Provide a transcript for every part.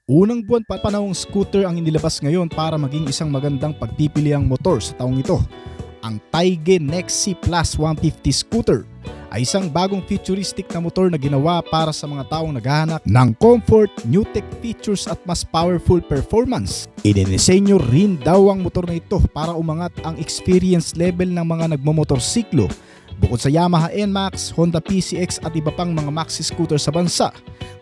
Unang buwan pa panahong scooter ang inilabas ngayon para maging isang magandang pagpipiliang motor sa taong ito. Ang Taige Nexi Plus 150 scooter ay isang bagong futuristic na motor na ginawa para sa mga taong naghahanap ng comfort, new tech features at mas powerful performance. Idinisenyo rin daw ang motor na ito para umangat ang experience level ng mga nagmomotorsiklo. Bukod sa Yamaha NMAX, Honda PCX at iba pang mga maxi scooter sa bansa,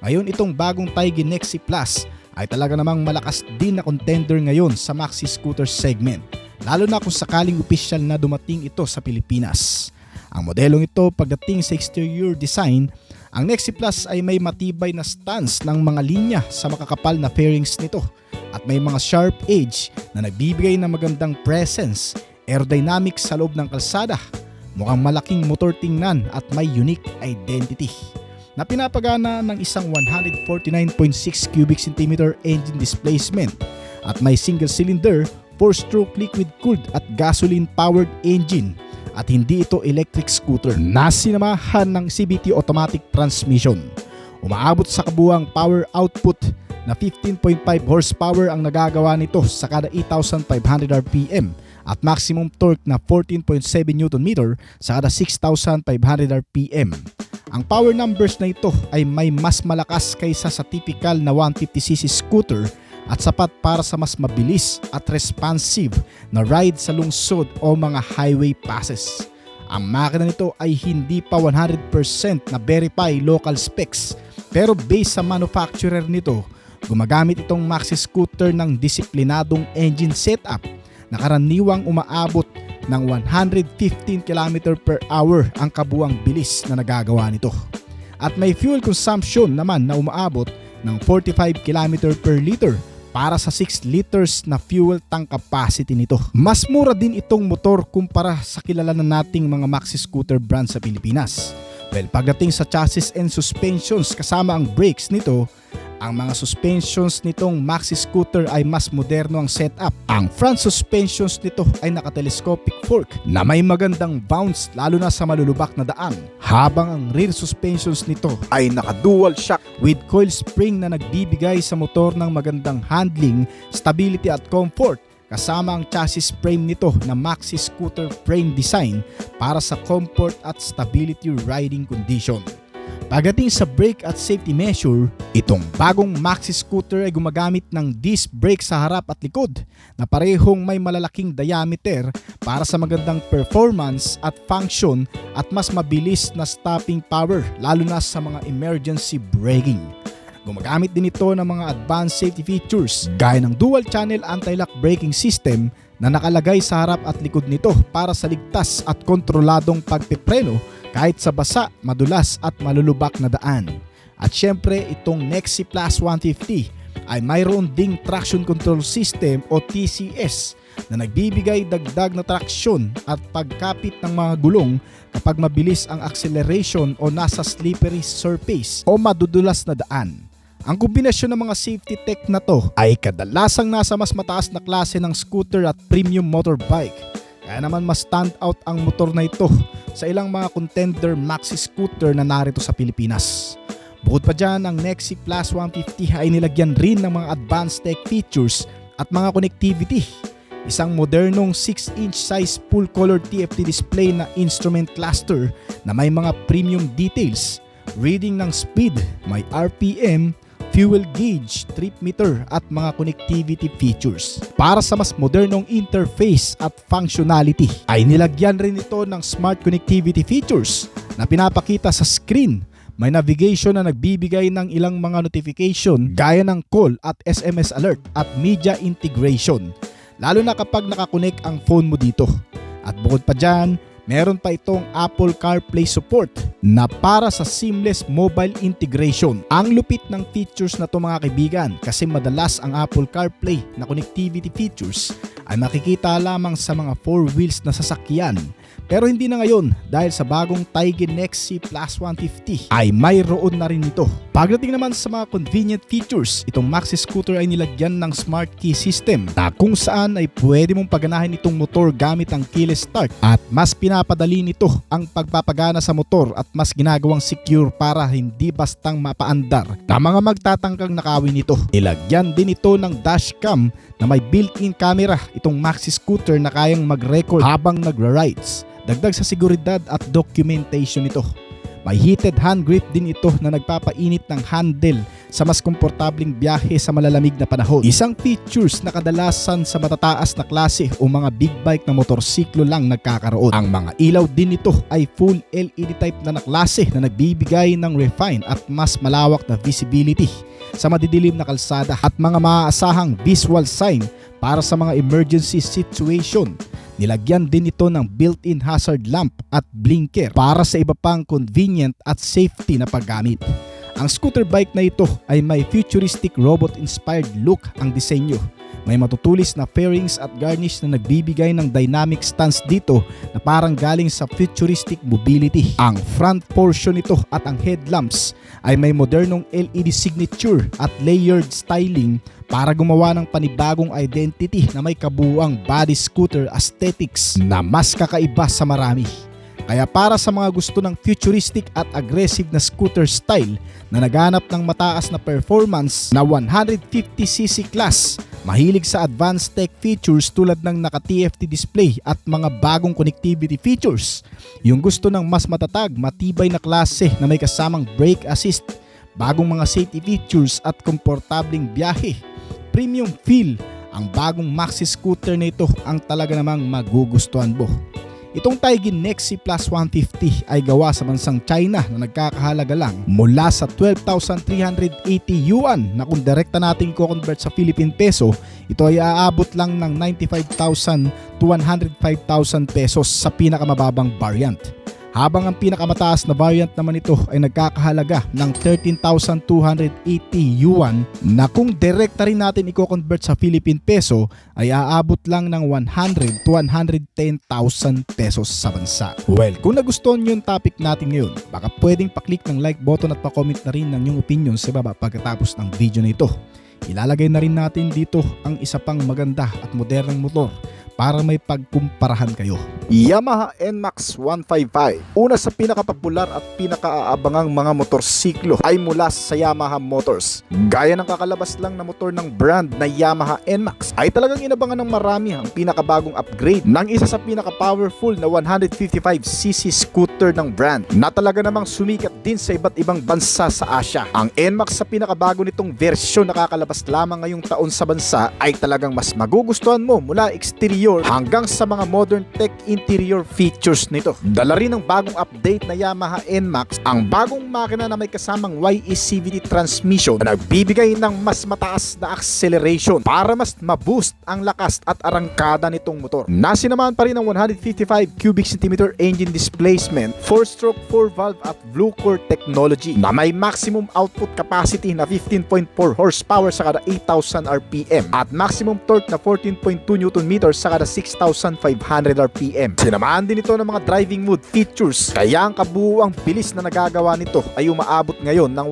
ngayon itong bagong Taige Nexi Plus ay talaga namang malakas din na contender ngayon sa maxi scooter segment, lalo na kung sakaling opisyal na dumating ito sa Pilipinas. Ang modelong ito pagdating sa exterior design, ang Nexi Plus ay may matibay na stance ng mga linya sa makakapal na fairings nito at may mga sharp edge na nagbibigay ng magandang presence, aerodynamics sa loob ng kalsada. Mukhang malaking motor tingnan at may unique identity na pinapagana ng isang 149.6 cubic centimeter engine displacement at may single cylinder, 4-stroke liquid cooled at gasoline powered engine at hindi ito electric scooter na sinamahan ng CVT automatic transmission. Umaabot sa kabuuang power output na 15.5 horsepower ang nagagawa nito sa kada 8,500 RPM at maximum torque na 14.7 Nm sa kada 6,500 RPM. Ang power numbers na ito ay may mas malakas kaysa sa typical na 150cc scooter at sapat para sa mas mabilis at responsive na ride sa lungsod o mga highway passes. Ang makina nito ay hindi pa 100% na verify local specs, pero based sa manufacturer nito, gumagamit itong maxi scooter ng disiplinadong engine setup na karaniwang umaabot ng 115 km per hour ang kabuang bilis na nagagawa nito. At may fuel consumption naman na umaabot ng 45 km per liter para sa 6 liters na fuel tank capacity nito. Mas mura din itong motor kumpara sa kilala na nating mga maxi scooter brand sa Pilipinas. Well, pagdating sa chassis and suspensions kasama ang brakes nito, ang mga suspensions nitong maxi scooter ay mas moderno ang setup. Ang front suspensions nito ay naka-telescopic fork na may magandang bounce lalo na sa malulubak na daan. Habang ang rear suspensions nito ay naka-dual shock with coil spring na nagbibigay sa motor ng magandang handling, stability at comfort. Kasama ang chassis frame nito na maxi scooter frame design para sa comfort at stability riding condition. Pagdating sa brake at safety measure, itong bagong maxi scooter ay gumagamit ng disc brake sa harap at likod na parehong may malalaking diameter para sa magandang performance at function at mas mabilis na stopping power lalo na sa mga emergency braking. Gumagamit din ito ng mga advanced safety features gaya ng dual channel anti-lock braking system na nakalagay sa harap at likod nito para sa ligtas at kontroladong pagpipreno kahit sa basa, madulas at malulubak na daan. At syempre itong Nexi Plus 150 ay mayroon ding traction control system o TCS na nagbibigay dagdag na traksyon at pagkapit ng mga gulong kapag mabilis ang acceleration o nasa slippery surface o madudulas na daan. Ang kombinasyon ng mga safety tech na to ay kadalasang nasa mas mataas na klase ng scooter at premium motorbike. Kaya naman mas stand out ang motor na ito sa ilang mga contender maxi scooter na narito sa Pilipinas. Bukod pa dyan, ang Nexi Plus 150 ay nilagyan rin ng mga advanced tech features at mga connectivity. Isang modernong 6-inch size full color TFT display na instrument cluster na may mga premium details, reading ng speed, may RPM, fuel gauge, trip meter at mga connectivity features. Para sa mas modernong interface at functionality ay nilagyan rin ito ng smart connectivity features na pinapakita sa screen. May navigation na nagbibigay ng ilang mga notification gaya ng call at SMS alert at media integration, lalo na kapag nakakonek ang phone mo dito. At bukod pa dyan, meron pa itong Apple CarPlay support na para sa seamless mobile integration. Ang lupit ng features na to mga kaibigan kasi madalas ang Apple CarPlay na connectivity features ay makikita lamang sa mga 4 wheels na sasakyan Pero hindi na ngayon dahil sa bagong Taigen Nexi Plus 150 ay mayroon na rin ito. Pagdating naman sa mga convenient features, itong maxi scooter ay nilagyan ng smart key system na kung saan ay pwede mong paganahin itong motor gamit ang keyless start at mas pinapadali nito ang pagpapagana sa motor at mas ginagawang secure para hindi bastang mapaandar na mga magtatangkang nakawin nito. Nilagyan din ito ng dashcam na may built-in camera itong maxi scooter na kayang mag-record habang nagra-rides. Dagdag sa seguridad at documentation nito. May heated hand grip din ito na nagpapainit ng handle sa mas komportabling biyahe sa malalamig na panahon. Isang features na kadalasan sa matataas na klase o mga big bike na motorsiklo lang nagkakaroon. Ang mga ilaw din nito ay full LED type na klase na nagbibigay ng refine at mas malawak na visibility sa madidilim na kalsada at mga maaasahang visual sign para sa mga emergency situation. Nilagyan din ito ng built-in hazard lamp at blinker para sa iba pang convenient at safety na paggamit. Ang scooter bike na ito ay may futuristic robot-inspired look ang disenyo. May matutulis na fairings at garnish na nagbibigay ng dynamic stance dito na parang galing sa futuristic mobility. Ang front portion nito at ang headlamps ay may modernong LED signature at layered styling para gumawa ng panibagong identity na may kabuuang body scooter aesthetics na mas kakaiba sa marami. Kaya para sa mga gusto ng futuristic at aggressive na scooter style na naghanap ng mataas na performance na 150cc class, mahilig sa advanced tech features tulad ng naka-TFT display at mga bagong connectivity features, yung gusto ng mas matatag, matibay na klase na may kasamang brake assist, bagong mga safety features at komportabling biyahe, premium feel, ang bagong maxi scooter na ito ang talaga namang magugustuhan mo. Itong Taigen Nexi Plus 150 ay gawa sa bansang China na nagkakahalaga lang mula sa 12,380 yuan na kung direkta natin i-convert sa Philippine peso, ito ay aabot lang ng 95,000 to 105,000 pesos sa pinakamababang variant. Habang ang pinakamataas na variant naman ito ay nagkakahalaga ng 13,280 yuan na kung direkta rin natin i-convert sa Philippine peso ay aabot lang ng 100 to 110,000 pesos sa bansa. Well, kung nagustuhan nyo yung topic natin ngayon, baka pwedeng paklik ng like button at pa-comment na rin ng inyong opinion sa baba pagkatapos ng video na ito. Ilalagay na rin natin dito ang isa pang maganda at modernong motor para may pagkumparahan kayo. Yamaha NMAX 155. Una sa pinakapopular at pinakaaabangang mga motorsiklo ay mula sa Yamaha Motors. Gaya ng kakalabas lang na motor ng brand na Yamaha NMAX ay talagang inabangan ng marami ang pinakabagong upgrade ng isa sa pinaka-powerful na 155cc scooter ng brand na talaga namang sumikat din sa iba't ibang bansa sa Asia. Ang NMAX sa pinakabago nitong versyon na kakalabas lamang ngayong taon sa bansa ay talagang mas magugustuhan mo mula exterior hanggang sa mga modern tech interior features nito. Dala rin ng bagong update na Yamaha NMAX ang bagong makina na may kasamang YECVT transmission na nagbibigay ng mas mataas na acceleration para mas ma-boost ang lakas at arangkada nitong motor. Nasinamaan pa rin ng 155 cubic centimeter engine displacement, 4-stroke 4-valve at Blue-Core technology na may maximum output capacity na 15.4 horsepower sa kada 8,000 RPM at maximum torque na 14.2 Nm sa kada 6,500 RPM. Sinamahan din ito ng mga driving mode features kaya ang kabuuang bilis na nagagawa nito ay umaabot ngayon ng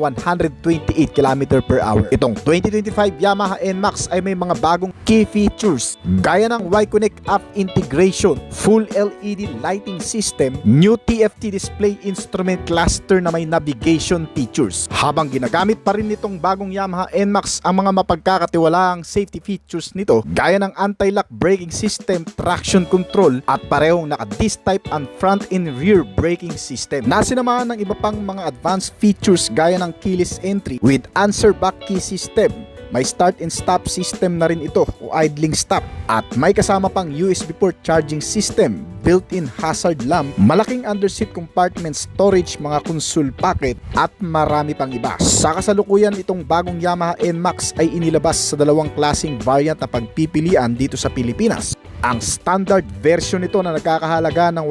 128 km per hour. Itong 2025 Yamaha NMAX ay may mga bagong key features gaya ng Y-Connect app integration, full LED lighting system, new TFT display instrument cluster na may navigation features. Habang ginagamit pa rin nitong bagong Yamaha NMAX ang mga mapagkakatiwalaang safety features nito gaya ng anti-lock braking system, traction control at parehong naka-disc type and front and rear braking system. Nasinamahan ng iba pang mga advanced features gaya ng keyless entry with answer back key system. May start and stop system na rin ito o idling stop at may kasama pang USB port charging system, built-in hazard lamp, malaking underseat compartment storage, mga console packet at marami pang iba. Sa kasalukuyan itong bagong Yamaha NMAX ay inilabas sa dalawang klaseng variant na pagpipilian dito sa Pilipinas. Ang standard version nito na nagkakahalaga ng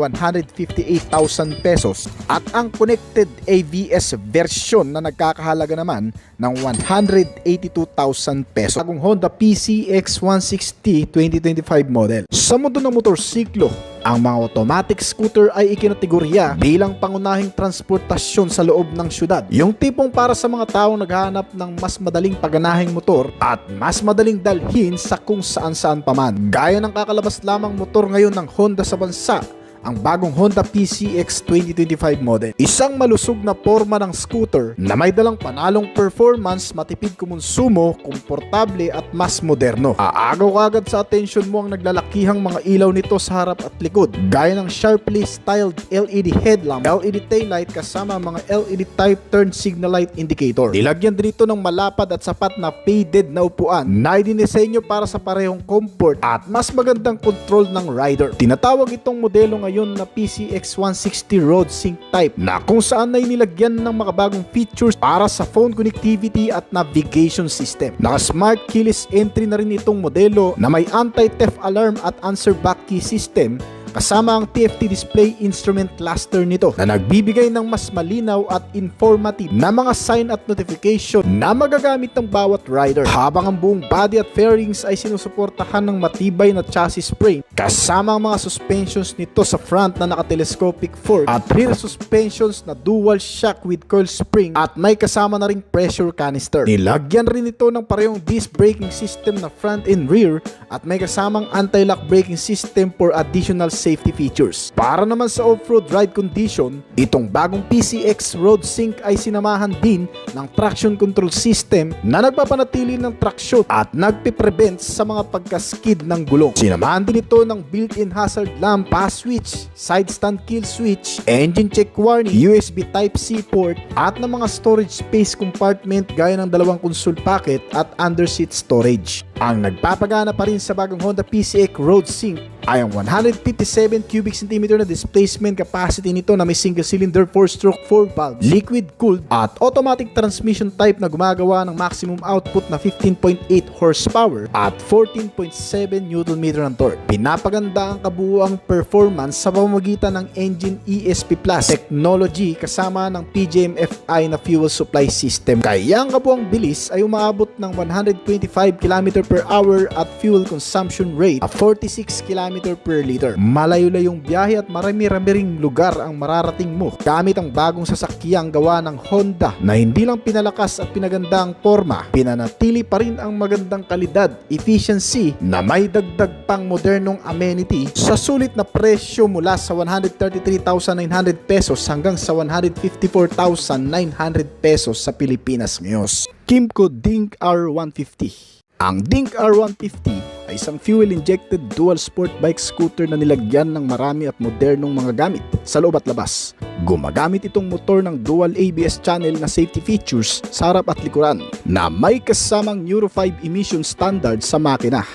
158,000 pesos at ang connected ABS version na nagkakahalaga naman ng 182,000 pesos. Bagong Honda PCX 160 2025 model. Sa mundo ng motorsiklo, ang mga automatic scooter ay ikinategorya bilang pangunahing transportasyon sa loob ng syudad. Yung tipong para sa mga taong naghahanap ng mas madaling paganahing motor at mas madaling dalhin sa kung saan-saan paman. Gaya ng kakalabas lamang motor ngayon ng Honda sa bansa, ang bagong Honda PCX 2025 model. Isang malusog na forma ng scooter na may dalang panalong performance, matipid kumonsumo, komportable at mas moderno. Aagaw agad sa atensyon mo ang naglalakihang mga ilaw nito sa harap at likod, gaya ng sharply styled LED headlamp, LED taillight kasama mga LED type turn signal light indicator. Nilagyan din ito ng malapad at sapat na faded na upuan na idinisenyo para sa parehong comfort at mas magandang control ng rider. Tinatawag itong modelo ngayon na PCX 160 Road Sync type, na kung saan ay nilagyan ng makabagong features para sa phone connectivity at navigation system. Naka-smart keyless entry na rin itong modelo na may anti-theft alarm at answer back key system, kasama ang TFT display instrument cluster nito na nagbibigay ng mas malinaw at informative na mga sign at notification na magagamit ng bawat rider, habang ang buong body at fairings ay sinusuportahan ng matibay na chassis frame kasama ang mga suspensions nito sa front na naka-telescopic fork at rear suspensions na dual shock with coil spring at may kasama na ring pressure canister. Nilagyan rin ito ng parehong disc braking system na front and rear at may kasamang anti-lock braking system for additional safety features. Para naman sa off-road ride condition, itong bagong PCX Road Sync ay sinamahan din ng traction control system na nagpapanatili ng traksyon at nagpiprevent sa mga pagkaskid ng gulong. Sinamahan din ito ng built-in hazard lamp, pass switch, side stand kill switch, engine check warning, USB Type-C port at ng mga storage space compartment gaya ng 2 console pocket at underseat storage. Ang nagpapagana pa rin sa bagong Honda PCX Road Sync ay ang 157 cubic centimeter na displacement capacity nito na may single cylinder 4-stroke 4-valve, liquid cooled at automatic transmission type na gumagawa ng maximum output na 15.8 horsepower at 14.7 Nm ng torque. Pinapaganda ang kabuuang performance sa pamamagitan ng engine ESP Plus technology kasama ng PGM-FI na fuel supply system. Kaya ang kabuuang bilis ay umaabot ng 125 km/h at fuel consumption rate of 46 km per liter. Malayo-layong biyahe at marami-rami ring lugar ang mararating mo gamit ang bagong sasakyang gawa ng Honda na hindi lang pinalakas at pinaganda ang forma, pinanatili pa rin ang magandang kalidad, efficiency na may dagdag pang modernong amenity sa sulit na presyo mula sa 133,900 pesos hanggang sa 154,900 pesos sa Pilipinas ngayon. Kymco Dink R150. Ang Dink R150 ay isang fuel-injected dual sport bike scooter na nilagyan ng marami at modernong mga gamit sa loob at labas. Gumagamit itong motor ng dual ABS channel na safety features sa harap at likuran na may kasamang Euro 5 emission standard sa makina.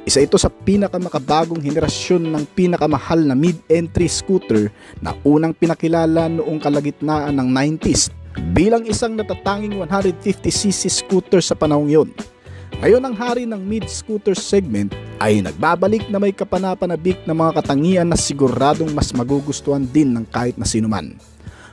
Isa ito sa pinakamakabagong henerasyon ng pinakamahal na mid-entry scooter na unang pinakilala noong kalagitnaan ng 90s bilang isang natatanging 150cc scooter sa panahong yon. Ngayon ang hari ng mid-scooter segment ay nagbabalik na may kapanapanabik na mga katangian na siguradong mas magugustuhan din ng kahit na sinuman.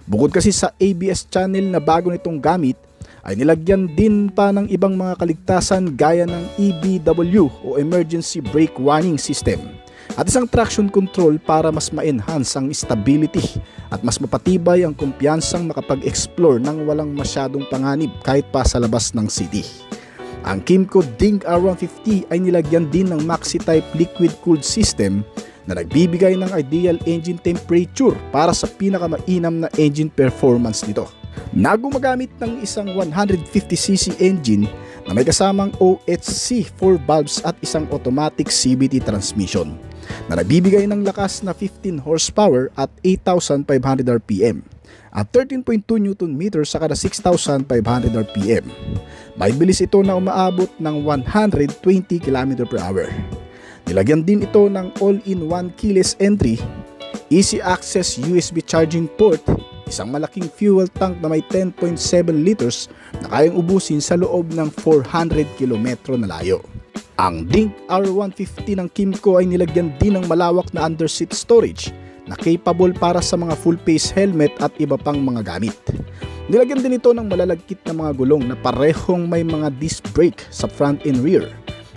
Bukod kasi sa ABS channel na bago nitong gamit, ay nilagyan din pa ng ibang mga kaligtasan gaya ng EBW o Emergency Brake Warning System at isang traction control para mas ma-enhance ang stability at mas mapatibay ang kumpiyansang makapag-explore ng walang masyadong panganib kahit pa sa labas ng city. Ang Kymco Dink R150 ay nilagyan din ng Maxi-type liquid-cooled system na nagbibigay ng ideal engine temperature para sa pinakamainam na engine performance nito. Na gumagamit ng isang 150cc engine na may kasamang OHC 4 valves at isang automatic CVT transmission na nagbibigay ng lakas na 15 horsepower at 8,500 RPM at 13.2 Nm sa kada 6,500 RPM. May bilis ito na umaabot ng 120 km/h. Nilagyan din ito ng all-in-one keyless entry, easy access USB charging port, isang malaking fuel tank na may 10.7 liters na kayang ubusin sa loob ng 400 km na layo. Ang Dink R150 ng Kymco ay nilagyan din ng malawak na underseat storage na capable para sa mga full-face helmet at iba pang mga gamit. Nilagyan din ito ng malalagkit na mga gulong na parehong may mga disc brake sa front and rear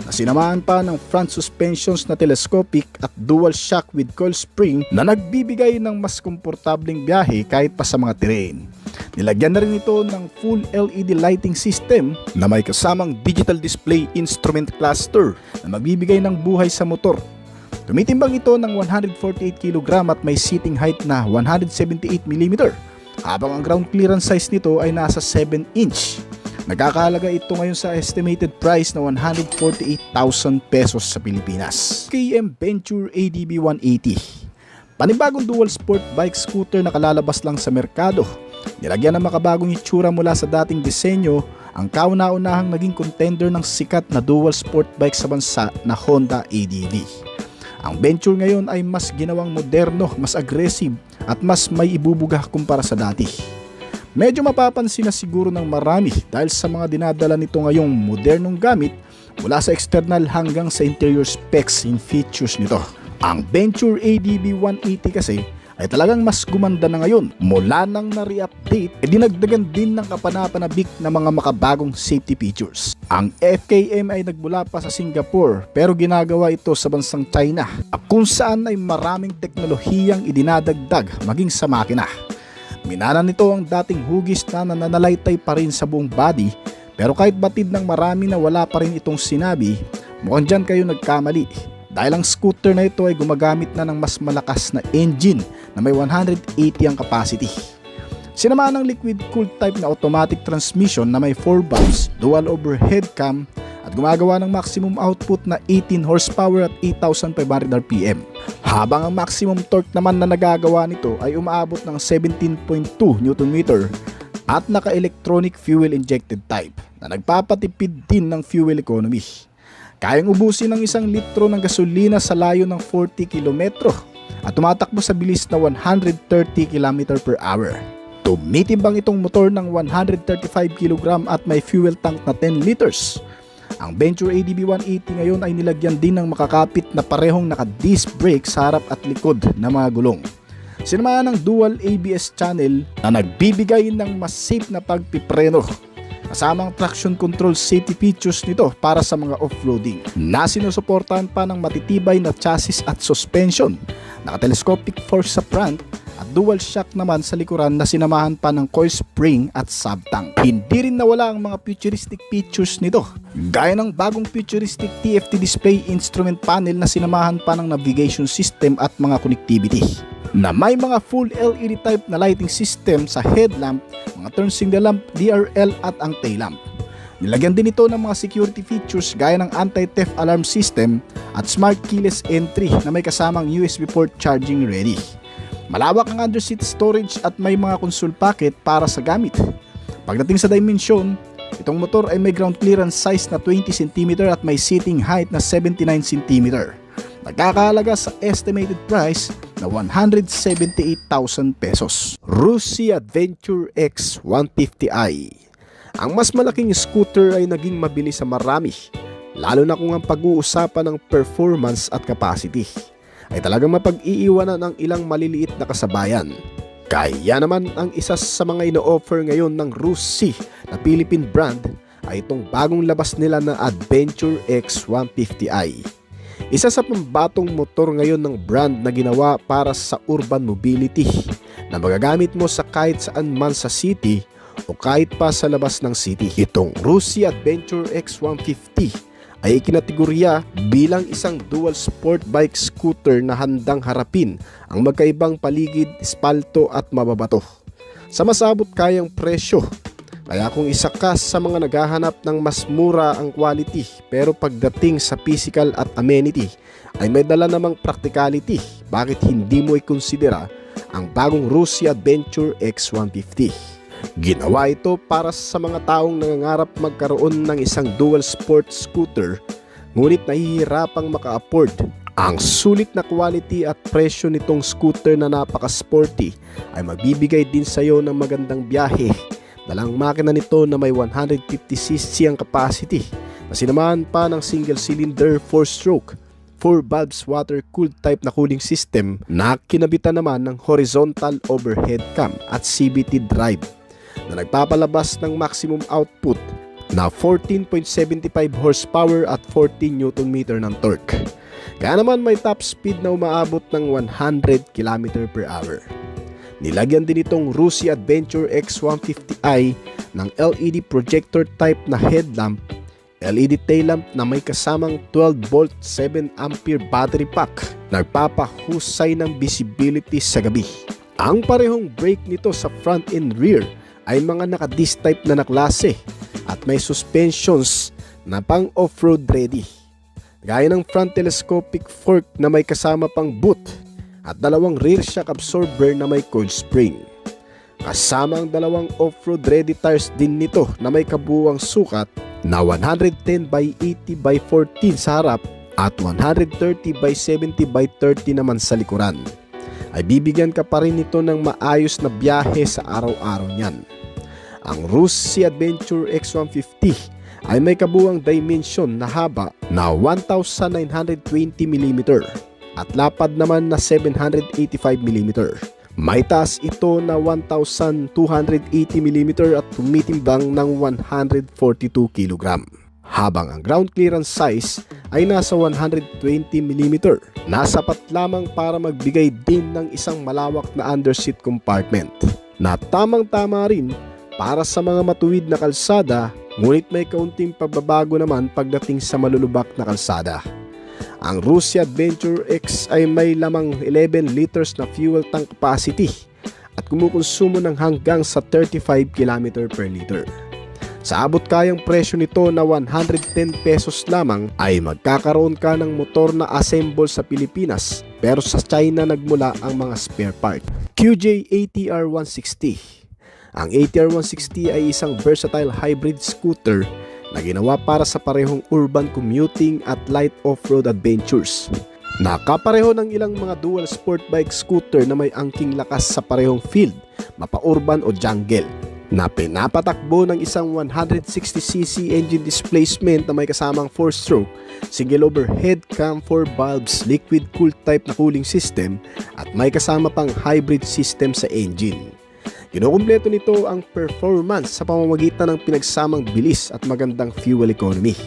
na sinamahan pa ng front suspensions na telescopic at dual shock with coil spring na nagbibigay ng mas komportableng biyahe kahit pa sa mga terrain. Nilagyan na rin ito ng full LED lighting system na may kasamang digital display instrument cluster na magbibigay ng buhay sa motor. Tumitimbang ito ng 148 kg at may seating height na 178 mm, habang ang ground clearance size nito ay nasa 7 inch. Nagkakahalaga ito ngayon sa estimated price na 148,000 pesos sa Pilipinas. KM Venture ADB 180, panibagong dual sport bike scooter na kalalabas lang sa merkado. Nilagyan ng makabagong itsura mula sa dating disenyo ang kauna-unahang naging contender ng sikat na dual sport bike sa bansa na Honda ADV. Ang Venture ngayon ay mas ginawang moderno, mas aggressive at mas may ibubuga kumpara sa dati. Medyo mapapansin na siguro ng marami dahil sa mga dinadala nito ngayong modernong gamit mula sa external hanggang sa interior specs and features nito. Ang Venture ADB 180 kasi ay talagang mas gumanda na ngayon. Mula nang na-re-update, dinagdagan din ng kapanapanabik na mga makabagong safety features. Ang FKM ay nagmula pa sa Singapore pero ginagawa ito sa bansang China, kung saan ay maraming teknolohiyang idinadagdag maging sa makina. Minana nito ang dating hugis na nananalaytay pa rin sa buong body, pero kahit batid ng marami na wala pa rin itong sinabi, mukhang dyan kayo nagkamali. Dahil ang scooter na ito ay gumagamit na ng mas malakas na engine na may 180 ang capacity. Sinamahan ng liquid cooled type na automatic transmission na may 4 valves, dual overhead cam at gumagawa ng maximum output na 18 horsepower at 8,500 RPM. Habang ang maximum torque naman na nagagawa nito ay umaabot ng 17.2 Nm at naka-electronic fuel injected type na nagpapatipid din ng fuel economy. Kayang ubusin ng 1 litro ng gasolina sa layo ng 40 km at tumatakbo sa bilis na 130 km per hour. Tumitimbang itong motor ng 135 kg at may fuel tank na 10 liters. Ang Venture ADB 180 ngayon ay nilagyan din ng makakapit na parehong naka-disc brake sa harap at likod na mga gulong. Sinamahan ng dual ABS channel na nagbibigay ng mas safe na pagpipreno. Kasamang traction control safety features nito para sa mga off-roading na sinusuportahan pa ng matitibay na chassis at suspension, naka-telescopic forks sa front at dual shock naman sa likuran na sinamahan pa ng coil spring at sub-tank. Hindi rin nawala ang mga futuristic features nito, gaya ng bagong futuristic TFT display instrument panel na sinamahan pa ng navigation system at mga connectivity, na may mga full LED type na lighting system sa headlamp, mga turn signal lamp, DRL at ang tail lamp. Nilagyan din ito ng mga security features gaya ng anti-theft alarm system at smart keyless entry na may kasamang USB port charging ready. Malawak ang underseat storage at may mga console pocket para sa gamit. Pagdating sa dimension, itong motor ay may ground clearance size na 20 cm at may seating height na 79 cm. Nagkakahalaga sa estimated price na 178,000 pesos. Rusi Adventure X 150i. Ang mas malaking scooter ay naging mabilis sa marami, lalo na kung ang pag-uusapan ng performance at capacity ay talagang mapag-iiwanan ng ilang maliliit na kasabayan. Kaya naman ang isa sa mga ino-offer ngayon ng Rusi na Philippine brand ay itong bagong labas nila na Adventure X 150i. Isa sa pambatong motor ngayon ng brand na ginawa para sa urban mobility na magagamit mo sa kahit saan man sa city o kahit pa sa labas ng city. Itong Rusi Adventure X 150 ay ikinategorya bilang isang dual sport bike scooter na handang harapin ang magkaibang paligid, espalto at mababato sa masabot kayang presyo. Kaya kung isa ka sa mga naghahanap ng mas mura ang quality pero pagdating sa physical at amenity ay may dala namang practicality, bakit hindi mo ikonsidera ang bagong Rusi Adventure X 150? Ginawa ito para sa mga taong nangangarap magkaroon ng isang dual sport scooter ngunit nahihirapang maka-afford. Ang sulit na quality at presyo nitong scooter na napaka-sporty ay magbibigay din sa iyo ng magandang biyahe. Dalang makina nito na may 150cc ang capacity na sinamahan pa ng single cylinder 4-stroke 4 valves water-cooled type na cooling system na kinabitan naman ng horizontal overhead cam at CVT drive na nagpapalabas ng maximum output na 14.75 horsepower at 14 Nm ng torque. Kaya naman may top speed na umaabot ng 100 km/h. Nilagyan din itong Rusi Adventure X150i ng LED projector type na headlamp, LED tail lamp na may kasamang 12V 7A battery pack, nagpapahusay ng visibility sa gabi. Ang parehong brake nito sa front and rear ay mga naka-disc type na klase at may suspensions na pang off-road ready, gaya ng front telescopic fork na may kasama pang boot at dalawang rear shock absorber na may coil spring. Kasama ang dalawang off-road ready tires din nito na may kabuuang sukat na 110/80/14 sa harap at 130/70/30 naman sa likuran. Ay bibigyan ka pa rin nito ng maayos na biyahe sa araw-araw niyan. Ang Rusi Adventure X150 ay may kabuuang dimension na haba na 1,920mm at lapad naman na 785mm. May taas ito na 1,280mm at tumitimbang ng 142kg. Habang ang ground clearance size ay nasa 120mm, nasapat lamang para magbigay din ng isang malawak na underseat compartment na tamang-tama rin para sa mga matuwid na kalsada, ngunit may kaunting pagbabago naman pagdating sa malulubak na kalsada. Ang Rusi Adventure X ay may lamang 11 liters na fuel tank capacity at kumukonsumo ng hanggang sa 35 km/liter. Sa abot kayang presyo nito na 110 pesos lamang ay magkakaroon ka ng motor na assemble sa Pilipinas, pero sa China nagmula ang mga spare part. QJ ATR 160. Ang ATR 160 ay isang versatile hybrid scooter na ginawa para sa parehong urban commuting at light off-road adventures. Nakapareho ng ilang mga dual sport bike scooter na may angking lakas sa parehong field, mapa-urban o jungle, na pinapatakbo ng isang 160cc engine displacement na may kasamang 4-stroke, single overhead cam 4 valves liquid cooled type na cooling system at may kasama pang hybrid system sa engine. Kinukumpleto nito ang performance sa pamamagitan ng pinagsamang bilis at magandang fuel economy,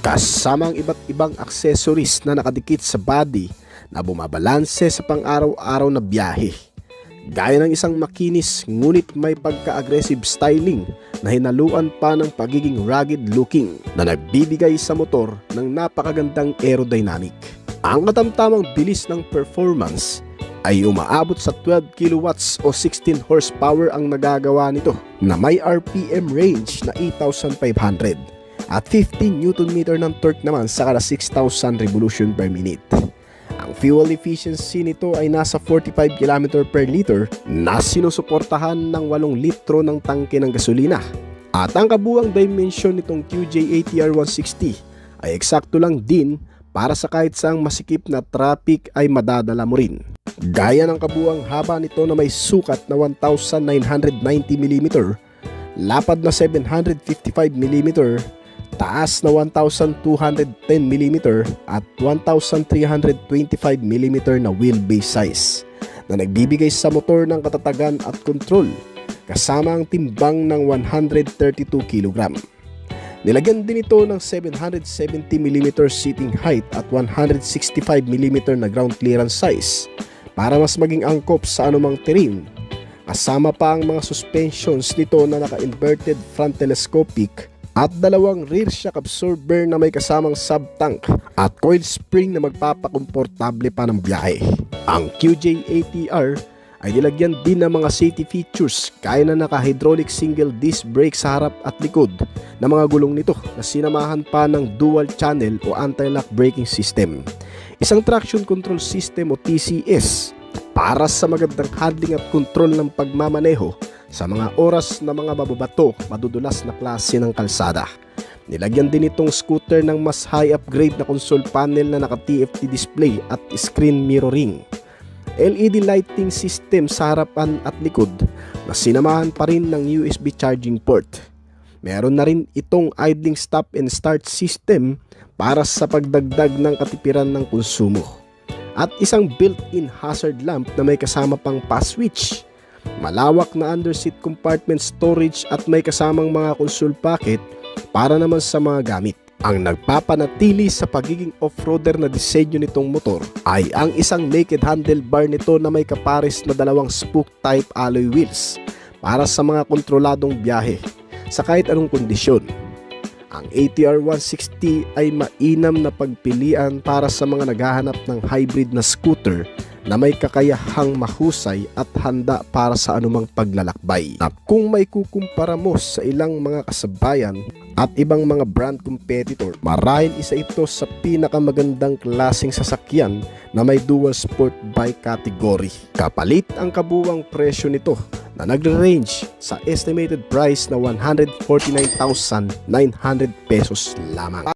kasama ang iba't ibang accessories na nakadikit sa body na bumabalanse sa pang-araw-araw na biyahe, gaya ng isang makinis ngunit may pagka-aggressive styling na hinaluan pa ng pagiging rugged looking na nagbibigay sa motor ng napakagandang aerodynamic. Ang katamtamang bilis ng performance ay umaabot sa 12 kilowatts o 16 horsepower ang nagagawa nito, na may RPM range na 8,500 at 15 Nm ng torque naman sa kada 6,000 revolution per minute. Ang fuel efficiency nito ay nasa 45 km/liter na sinusuportahan ng 8 litro ng tangke ng gasolina. At ang kabuuang dimension nitong QJ ATR 160 ay eksakto lang din para sa kahit saang masikip na traffic ay madadala mo rin. Gaya ng kabuuang haba nito na may sukat na 1,990mm, lapad na 755mm, taas na 1,210mm at 1,325mm na wheelbase size na nagbibigay sa motor ng katatagan at kontrol, kasama ang timbang ng 132kg. Nilagyan din ito ng 770mm seating height at 165mm na ground clearance size para mas maging angkop sa anumang terrain. Kasama pa ang mga suspensions nito na naka-inverted front telescopic at dalawang rear shock absorber na may kasamang sub-tank at coil spring na magpapakomportable pa ng biyahe. Ang QJ ATR ay nilagyan din ng mga safety features gaya na naka-hydraulic single disc brake sa harap at likod na mga gulong nito na sinamahan pa ng dual channel o anti-lock braking system, isang traction control system o TCS para sa magandang handling at control ng pagmamaneho sa mga oras na mga mababato, madudulas na klase ng kalsada. Nilagyan din itong scooter ng mas high upgrade na console panel na naka-TFT display at screen mirroring, LED lighting system sa harapan at likod na sinamahan pa rin ng USB charging port. Meron na rin itong idling stop and start system para sa pagdagdag ng katipiran ng konsumo. At isang built-in hazard lamp na may kasama pang pass switch, malawak na underseat compartment storage at may kasamang mga console pocket Para naman sa mga gamit, ang nagpapanatili sa pagiging off-roader na disenyo nitong motor ay ang isang naked handlebar nito na may kapares na dalawang spoke type alloy wheels para sa mga kontroladong biyahe sa kahit anong kondisyon. Ang ATR 160 ay mainam na pagpilian para sa mga naghahanap ng hybrid na scooter na may kakayahang mahusay at handa para sa anumang paglalakbay. At kung may kukumpara mo sa ilang mga kasabayan at ibang mga brand competitor, marahil isa ito sa pinakamagandang klaseng sasakyan na may dual sport bike category. Kapalit ang kabuwang presyo nito na nagre-range sa estimated price na 149,900 pesos lamang.